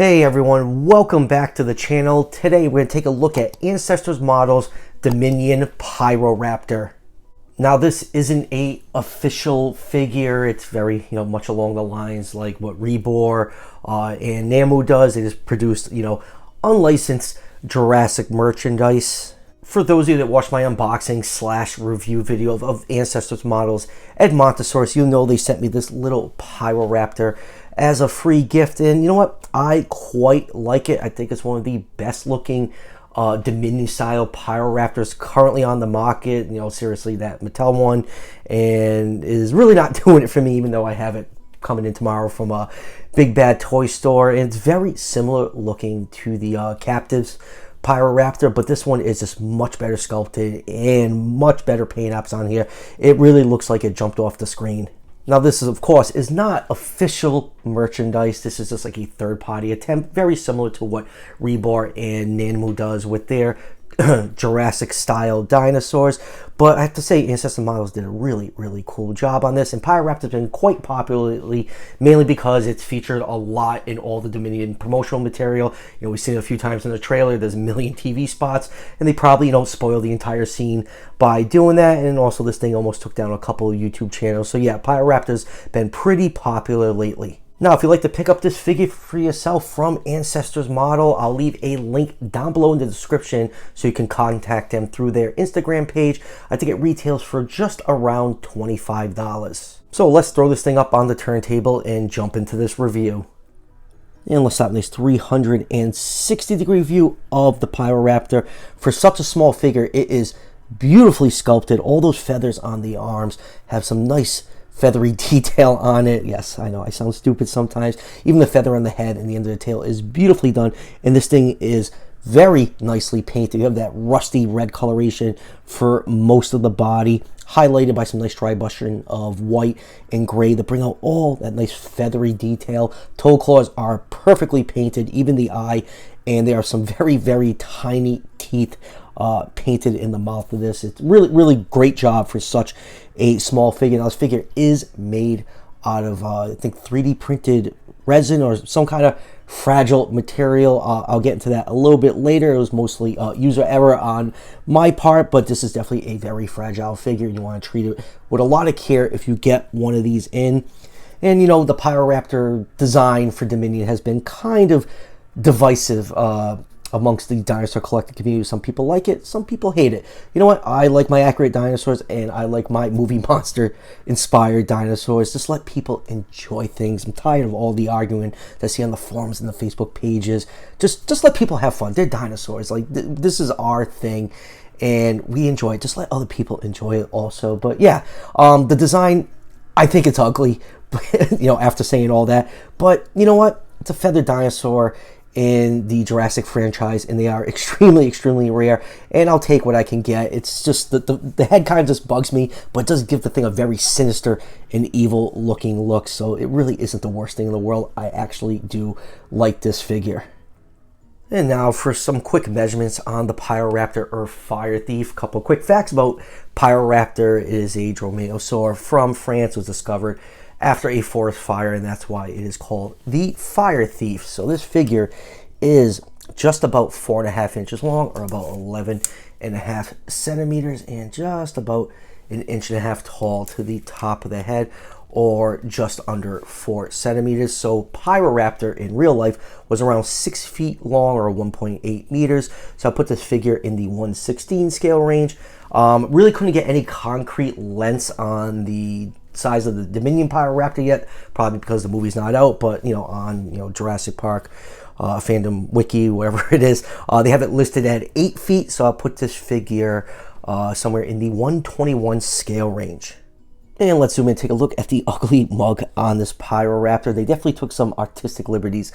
Hey everyone, welcome back to the channel. Today we're going to take a look at Ancestors Models Dominion Pyroraptor. Now this isn't a official figure. It's very, much along the lines like what Rebor and Namu does. They just produced, unlicensed Jurassic merchandise. For those of you that watched my unboxing / review video of Ancestors Models at Montosaurus, you know they sent me this little Pyroraptor as a free gift, and you know what, I quite like it. I think it's one of the best looking Dominion style Pyroraptors currently on the market. Seriously, that Mattel one, and is really not doing it for me, even though I have it coming in tomorrow from a big bad toy store, and it's very similar looking to the Captives Pyroraptor, but this one is just much better sculpted and much better paint apps on here. It really looks like it jumped off the screen. Now this is, of course, is not official merchandise. This is just like a third-party attempt, very similar to what Rebor and Namu does with their Jurassic style dinosaurs. But I have to say, Ancestors Models did a really cool job on this, and Pyroraptor's been quite popularly, mainly because it's featured a lot in all the Dominion promotional material. We've seen it a few times in the trailer. There's a million TV spots, and they probably don't spoil the entire scene by doing that. And also, this thing almost took down a couple of YouTube channels. So yeah, Pyroraptor's been pretty popular lately. Now, if you'd like to pick up this figure for yourself from Ancestors Model, I'll leave a link down below in the description so you can contact them through their Instagram page. I think it retails for just around $25. So let's throw this thing up on the turntable and jump into this review. And let's start in this 360-degree view of the Pyroraptor. For such a small figure, it is beautifully sculpted. All those feathers on the arms have some nice feathery detail on it. Yes, I know I sound stupid sometimes. Even the feather on the head and the end of the tail is beautifully done, and this thing is very nicely painted. You have that rusty red coloration for most of the body, highlighted by some nice dry brushing of white and gray to bring out all that nice feathery detail. Toe claws are perfectly painted, even the eye, and there are some very tiny teeth painted in the mouth of this. It's really great job for such a small figure. Now this figure is made out of I think 3D printed resin or some kind of fragile material. I'll get into that a little bit later. It was mostly user error on my part, but this is definitely a very fragile figure. You want to treat it with a lot of care if you get one of these in. And the Pyroraptor design for Dominion has been kind of divisive amongst the dinosaur collecting community. Some people like it, some people hate it. You know what? I like my accurate dinosaurs, and I like my movie monster inspired dinosaurs. Just let people enjoy things. I'm tired of all the arguing that I see on the forums and the Facebook pages. Just let people have fun. They're dinosaurs. Like this is our thing, and we enjoy it. Just let other people enjoy it also. But yeah, the design, I think it's ugly. After saying all that, but you know what? It's a feathered dinosaur in the Jurassic franchise, and they are extremely rare, and I'll take what I can get. It's just the head kind of just bugs me, but it does give the thing a very sinister and evil looking look, so it really isn't the worst thing in the world. I actually do like this figure. And now for some quick measurements on the Pyroraptor or Fire Thief. A couple quick facts about Pyroraptor. It is a dromaeosaur from France. It was discovered after a forest fire, and that's why it is called the Fire Thief. So this figure is just about 4.5 inches long, or about 11.5 centimeters, and just about 1.5 inches tall to the top of the head, or just under 4 centimeters. So Pyroraptor in real life was around 6 feet long, or 1.8 meters. So I put this figure in the 1/16 scale range. Really couldn't get any concrete lengths on the size of the Dominion Pyroraptor yet, probably because the movie's not out, but on Jurassic Park fandom wiki, wherever it is, they have it listed at 8 feet. So I'll put this figure somewhere in the 1/21 scale range. And let's zoom in and take a look at the ugly mug on this Pyroraptor. They definitely took some artistic liberties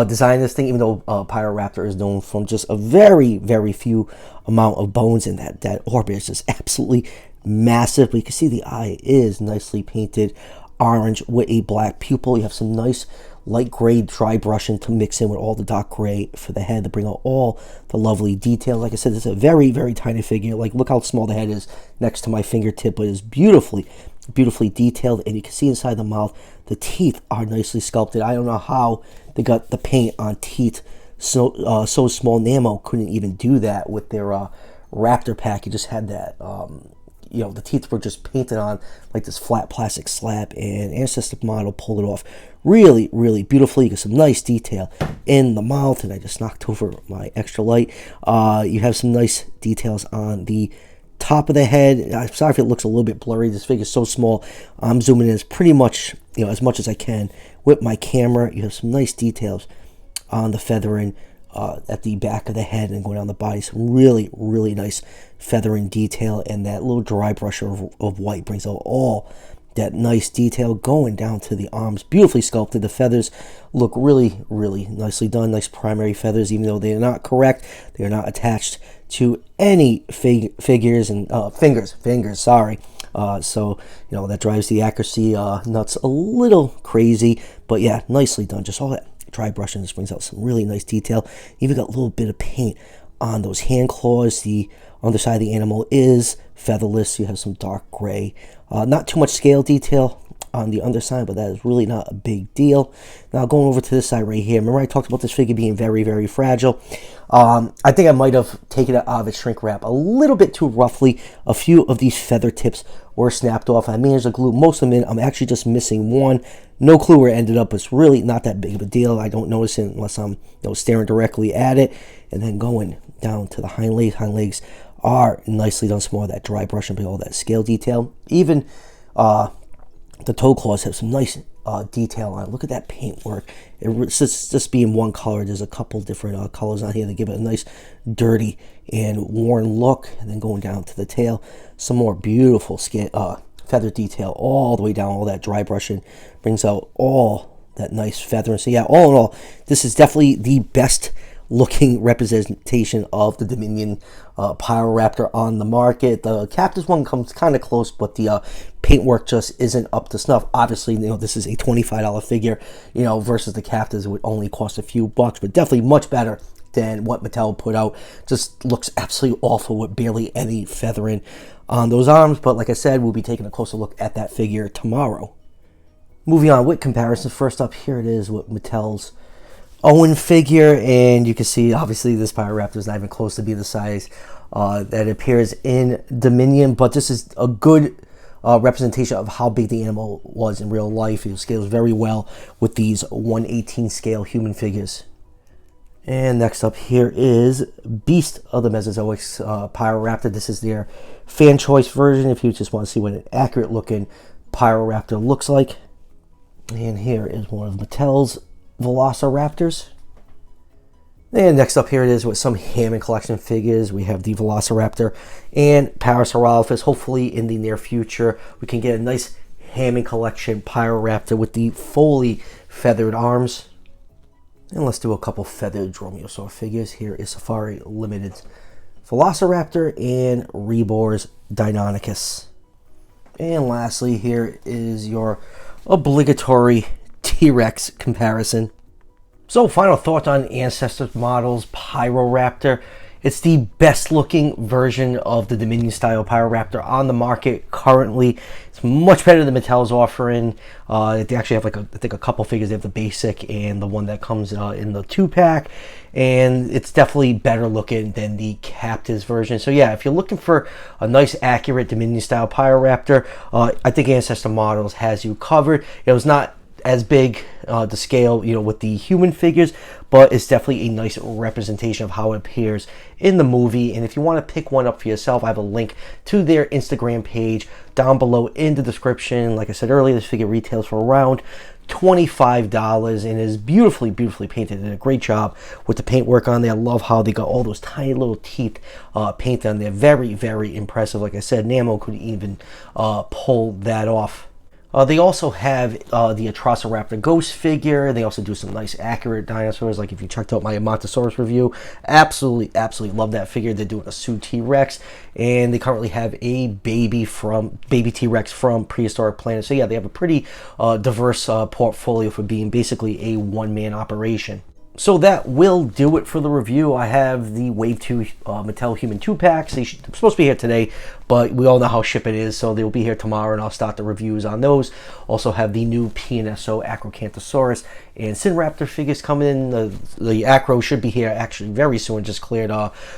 designing this thing, even though Pyroraptor is known from just a very few amount of bones, and that orbit is just absolutely massive. But you can see the eye is nicely painted orange with a black pupil. You have some nice light gray dry brushing to mix in with all the dark gray for the head to bring out all the lovely details. Like I said, it's a very tiny figure. Like, look how small the head is next to my fingertip, but it's beautifully beautifully detailed, and you can see inside the mouth, the teeth are nicely sculpted. I don't know how they got the paint on teeth so small. Nemo couldn't even do that with their Raptor pack. You just had that, the teeth were just painted on like this flat plastic slab, and Ancestor model pulled it off really, really beautifully. You get some nice detail in the mouth, and I just knocked over my extra light. You have some nice details on the top of the head. I'm sorry if it looks a little bit blurry. This figure's so small. I'm zooming in as pretty much, as much as I can with my camera. You have some nice details on the feathering at the back of the head and going down the body. Some really, really nice feathering detail, and that little dry brush of white brings out all that nice detail going down to the arms. Beautifully sculpted. The feathers look really, really nicely done. Nice primary feathers, even though they are not correct. They are not attached to any figures and fingers. Sorry. So that drives the accuracy nuts a little crazy, but yeah, nicely done. Just all that dry brushing just brings out some really nice detail. Even got a little bit of paint on those hand claws. The underside of the animal is featherless. You have some dark gray. Not too much scale detail on the underside, but that is really not a big deal. Now going over to this side right here. Remember I talked about this figure being very, very fragile. I think I might have taken it out of its shrink wrap a little bit too roughly. A few of these feather tips were snapped off. I managed to glue most of them in. I'm actually just missing one. No clue where it ended up. It's really not that big of a deal. I don't notice it unless I'm staring directly at it. And then going down to the hind legs. Hind legs are nicely done. Some more of that dry brush and all that scale detail. Even the toe claws have some nice detail on it. Look at that paint work. It's just being one color. There's a couple different colors on here that give it a nice dirty and worn look. And then going down to the tail, some more beautiful feather detail all the way down. All that dry brushing brings out all that nice feathering. So yeah, all in all, this is definitely the best looking representation of the Dominion Pyroraptor on the market. The Captives one comes kind of close, but the paintwork just isn't up to snuff. Obviously, this is a $25 figure, versus the Captives. It would only cost a few bucks, but definitely much better than what Mattel put out. Just looks absolutely awful with barely any feathering on those arms. But like I said, we'll be taking a closer look at that figure tomorrow. Moving on with comparisons. First up, here it is with Mattel's Owen figure, and you can see obviously this Pyroraptor is not even close to be the size that appears in Dominion, but this is a good representation of how big the animal was in real life. It scales very well with these 1/18 scale human figures. And next up here is Beast of the Mesozoic Pyroraptor. This is their fan choice version if you just want to see what an accurate looking Pyroraptor looks like. And here is one of Mattel's Velociraptors. And next up here it is with some Hammond collection figures. We have the Velociraptor and Parasaurolophus. Hopefully in the near future we can get a nice Hammond collection Pyroraptor with the fully feathered arms. And let's do a couple feathered Dromaeosaur figures. Here is Safari Limited Velociraptor and Rebor's Deinonychus. And lastly, here is your obligatory T-Rex comparison. So final thoughts on Ancestors models Pyroraptor. It's the best looking version of the Dominion style Pyroraptor on the market currently. It's much better than Mattel's offering. They actually have I think a couple figures. They have the basic and the one that comes in the 2-pack. And it's definitely better looking than the Captives version. So yeah, if you're looking for a nice accurate Dominion style Pyroraptor, I think Ancestor models has you covered. It was not as big to scale, with the human figures, but it's definitely a nice representation of how it appears in the movie. And if you want to pick one up for yourself, I have a link to their Instagram page down below in the description. Like I said earlier, this figure retails for around $25 and is beautifully painted. They did a great job with the paintwork on there. I love how they got all those tiny little teeth painted on there. Very impressive. Like I said, Nemo could even pull that off. They also have the Atrociraptor ghost figure. They also do some nice accurate dinosaurs. Like if you checked out my Montosaurus review, absolutely love that figure. They're doing a Sue T-Rex, and they currently have a baby T-Rex from Prehistoric Planet. So yeah, they have a pretty diverse portfolio for being basically a one-man operation. So that will do it for the review. I have the Wave 2 Mattel Human 2-packs. They're supposed to be here today, but we all know how shipping is, so they'll be here tomorrow, and I'll start the reviews on those. Also have the new PNSO Acrocanthosaurus and Pyroraptor figures coming in. The Acro should be here actually very soon, just cleared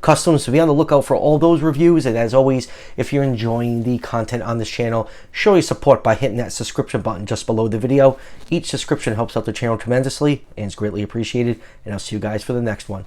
customs, so be on the lookout for all those reviews. And as always, if you're enjoying the content on this channel, show your support by hitting that subscription button just below the video. Each subscription helps out the channel tremendously and is greatly appreciated, and I'll see you guys for the next one.